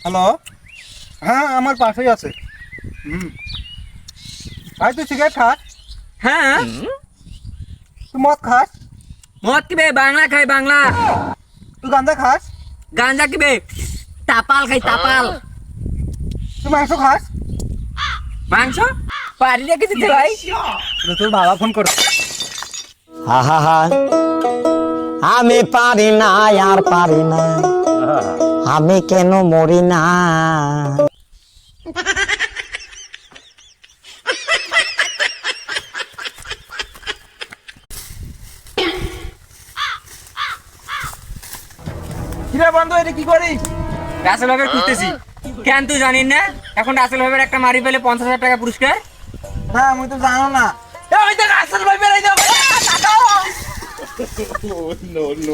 Hello, হ্যাঁ আমার পাশেই আছে। ভাই তুই সিগারেট খাস? হ্যাঁ তুই মদ খাস? মদ কি বে বাংলা খাই বাংলা। তুই গাঁজা খাস? গাঞ্জা কি বে তাপাল খাই তাপাল। তুই মাংস খাস? মাংস পারি রেখেছি তো ভাই। তোর বাবা ফোন করে। আহা আমি পারি না আর পারি না, আমি কেন মরি না। কিরে বন্ধু এটা কি করিস? রাসেল ভাবের খুঁজতেছি। কেন তুই জানিস না এখন রাসেল ভাবের একটা মারি পেলে 50,000 টাকা পুরস্কার। না আমি তো জানো না। ওই দেখ রাসেল ভাই বেরাই দাও।